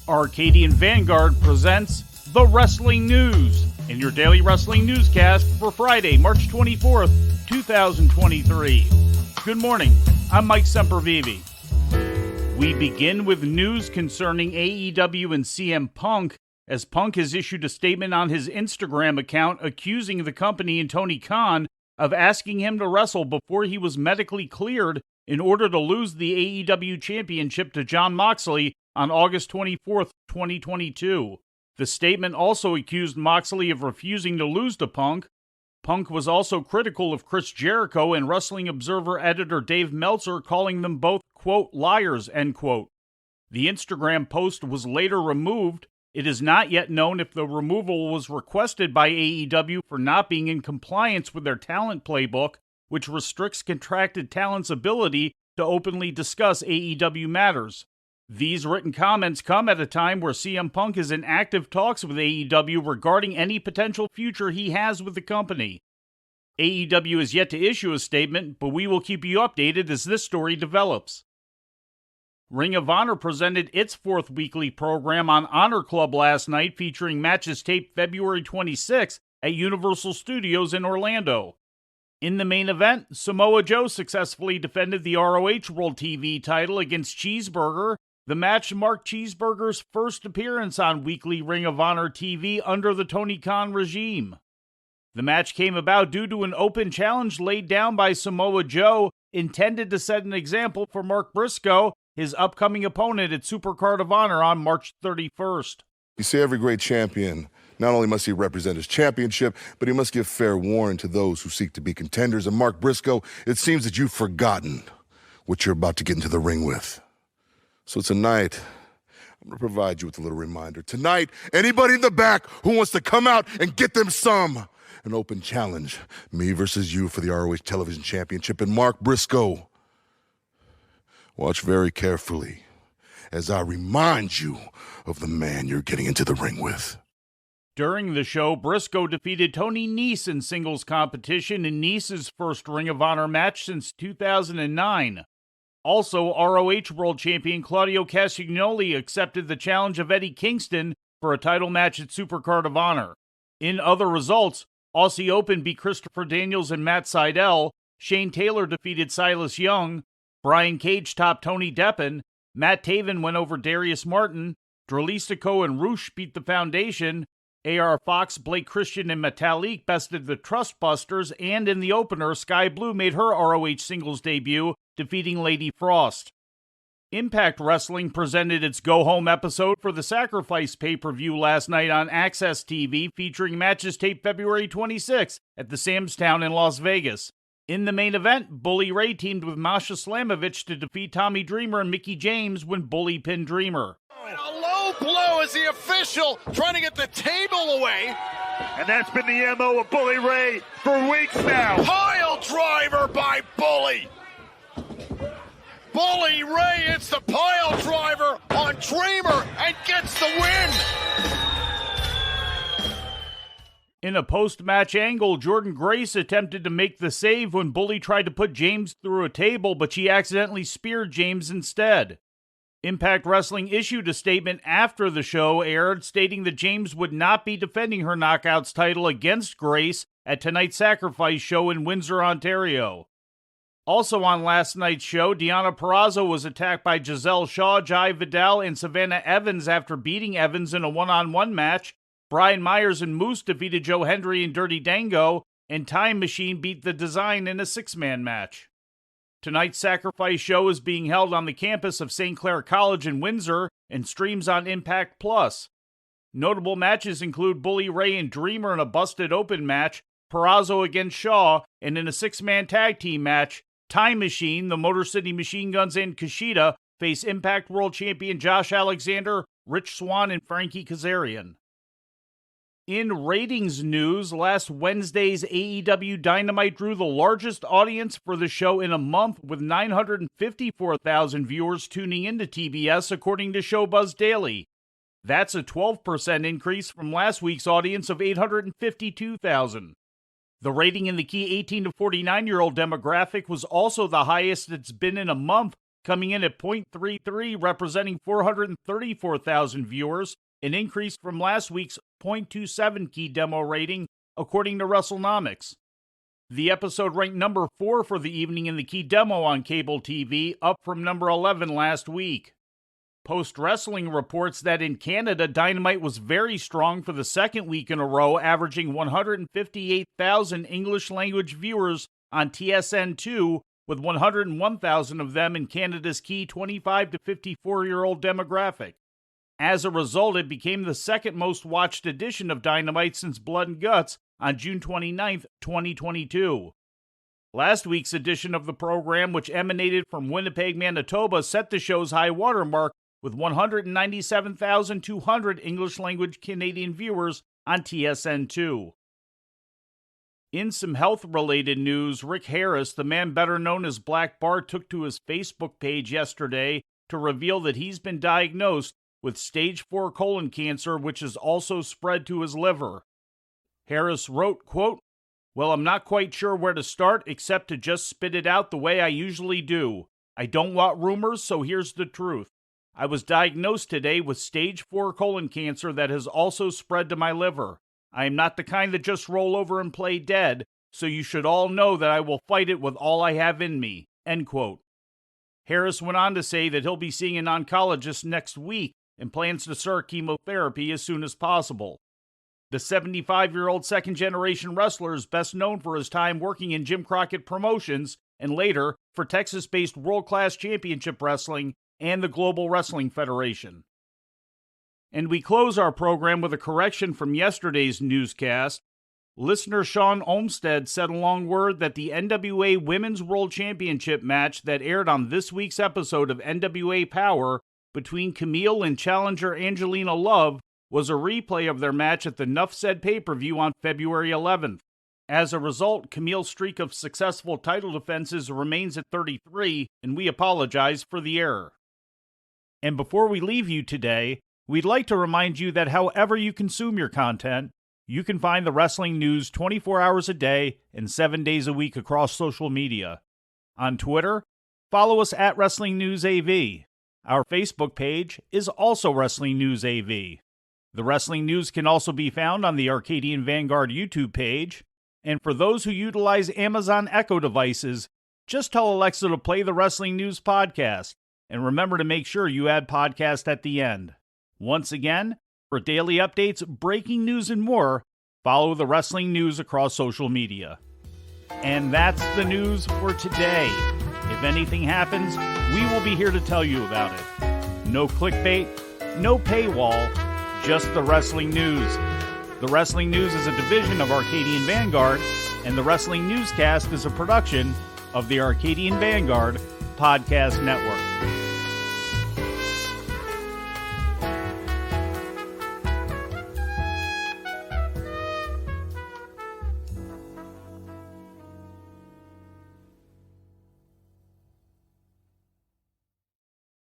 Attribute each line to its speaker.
Speaker 1: Arcadian Vanguard presents The Wrestling News in your daily wrestling newscast for Friday, March 24th, 2023. Good morning, I'm Mike Sempervive. We begin with news concerning AEW and CM Punk, as Punk has issued a statement on his Instagram account accusing the company and Tony Khan of asking him to wrestle before he was medically cleared in order to lose the AEW championship to Jon Moxley on August 24th, 2022. The statement also accused Moxley of refusing to lose to Punk. Punk was also critical of Chris Jericho and Wrestling Observer editor Dave Meltzer, calling them both, quote, liars, end quote. The Instagram post was later removed. It is not yet known if the removal was requested by AEW for not being in compliance with their talent playbook, which restricts contracted talent's ability to openly discuss AEW matters. These written comments come at a time where CM Punk is in active talks with AEW regarding any potential future he has with the company. AEW has yet to issue a statement, but we will keep you updated as this story develops. Ring of Honor presented its fourth weekly program on Honor Club last night, featuring matches taped February 26th at Universal Studios in Orlando. In the main event, Samoa Joe successfully defended the ROH World TV title against Cheeseburger. The match marked Cheeseburger's first appearance on weekly Ring of Honor TV under the Tony Khan regime. The match came about due to an open challenge laid down by Samoa Joe, intended to set an example for Mark Briscoe, his upcoming opponent at Supercard of Honor on March 31st.
Speaker 2: You see, every great champion, not only must he represent his championship, but he must give fair warning to those who seek to be contenders. And Mark Briscoe, it seems that you've forgotten what you're about to get into the ring with. So tonight, I'm going to provide you with a little reminder. Tonight, anybody in the back who wants to come out and get them some, an open challenge, me versus you for the ROH Television Championship. And Mark Briscoe, watch very carefully as I remind you of the man you're getting into the ring with.
Speaker 1: During the show, Briscoe defeated Tony Nese in singles competition in Nese's first Ring of Honor match since 2009. Also, ROH World Champion Claudio Castagnoli accepted the challenge of Eddie Kingston for a title match at Supercard of Honor. In other results, Aussie Open beat Christopher Daniels and Matt Sydal, Shane Taylor defeated Silas Young, Brian Cage topped Tony Deppen, Matt Taven went over Darius Martin, Dralistico and Roosh beat the Foundation, AR Fox, Blake Christian, and Metalik bested the Trustbusters, and in the opener, Sky Blue made her ROH singles debut, defeating Lady Frost. Impact Wrestling presented its go-home episode for the Sacrifice pay-per-view last night on Access TV, featuring matches taped February 26th at the Sam's Town in Las Vegas. In the main event, Bully Ray teamed with Masha Slamovich to defeat Tommy Dreamer and Mickie James when Bully pinned Dreamer.
Speaker 3: And a low blow as the official trying to get the table away.
Speaker 4: And that's been the MO of Bully Ray for weeks now.
Speaker 3: Pile driver by Bully. Bully Ray hits the pile driver on Dreamer and gets the win.
Speaker 1: In a post-match angle, Jordynne Grace attempted to make the save when Bully tried to put James through a table, but she accidentally speared James instead. Impact Wrestling issued a statement after the show aired, stating that James would not be defending her Knockouts title against Grace at tonight's Sacrifice show in Windsor, Ontario. Also on last night's show, Deonna Purrazzo was attacked by Giselle Shaw, Jai Vidal, and Savannah Evans after beating Evans in a one-on-one match. Brian Myers and Moose defeated Joe Hendry and Dirty Dango, and Time Machine beat The Design in a six-man match. Tonight's Sacrifice show is being held on the campus of St. Clair College in Windsor and streams on Impact Plus. Notable matches include Bully Ray and Dreamer in a busted open match, Purrazzo against Shaw, and in a six-man tag team match, Time Machine, the Motor City Machine Guns, and Kushida face Impact World Champion Josh Alexander, Rich Swann, and Frankie Kazarian. In ratings news, last Wednesday's AEW Dynamite drew the largest audience for the show in a month, with 954,000 viewers tuning into TBS, according to Showbuzz Daily. That's a 12% increase from last week's audience of 852,000. The rating in the key 18 to 49-year-old demographic was also the highest it's been in a month, coming in at .33, representing 434,000 viewers, an increase from last week's .27 key demo rating, according to WrestleNomics. The episode ranked number 4 for the evening in the key demo on cable TV, up from number 11 last week. Post Wrestling reports that in Canada, Dynamite was very strong for the second week in a row, averaging 158,000 English-language viewers on TSN2, with 101,000 of them in Canada's key 25 to 54-year-old demographic. As a result, it became the second most watched edition of Dynamite since Blood and Guts on June 29, 2022. Last week's edition of the program, which emanated from Winnipeg, Manitoba, set the show's high watermark with 197,200 English-language Canadian viewers on TSN2. In some health-related news, Rick Harris, the man better known as Black Bart, took to his Facebook page yesterday to reveal that he's been diagnosed with stage 4 colon cancer, which has also spread to his liver. Harris wrote, quote, "Well, I'm not quite sure where to start except to just spit it out the way I usually do. I don't want rumors, so here's the truth. I was diagnosed today with stage 4 colon cancer that has also spread to my liver. I am not the kind that just roll over and play dead, so you should all know that I will fight it with all I have in me." End quote. Harris went on to say that he'll be seeing an oncologist next week and plans to start chemotherapy as soon as possible. The 75-year-old second-generation wrestler is best known for his time working in Jim Crockett Promotions and later for Texas-based World Class Championship Wrestling and the Global Wrestling Federation. And we close our program with a correction from yesterday's newscast. Listener Sean Olmstead said along word that the NWA Women's World Championship match that aired on this week's episode of NWA Power between Camille and challenger Angelina Love was a replay of their match at the Nuff Said pay-per-view on February 11th. As a result, Camille's streak of successful title defenses remains at 33, and we apologize for the error. And before we leave you today, we'd like to remind you that however you consume your content, you can find the wrestling news 24 hours a day and 7 days a week across social media. On Twitter, follow us at Wrestling News AV. Our Facebook page is also Wrestling News AV. The Wrestling News can also be found on the Arcadian Vanguard YouTube page. And for those who utilize Amazon Echo devices, just tell Alexa to play the Wrestling News podcast. And remember to make sure you add podcast at the end. Once again, for daily updates, breaking news, and more, follow the Wrestling News across social media. And that's the news for today. If anything happens, we will be here to tell you about it. No clickbait, no paywall, just the Wrestling News. The Wrestling News is a division of Arcadian Vanguard, and the Wrestling Newscast is a production of the Arcadian Vanguard Podcast Network.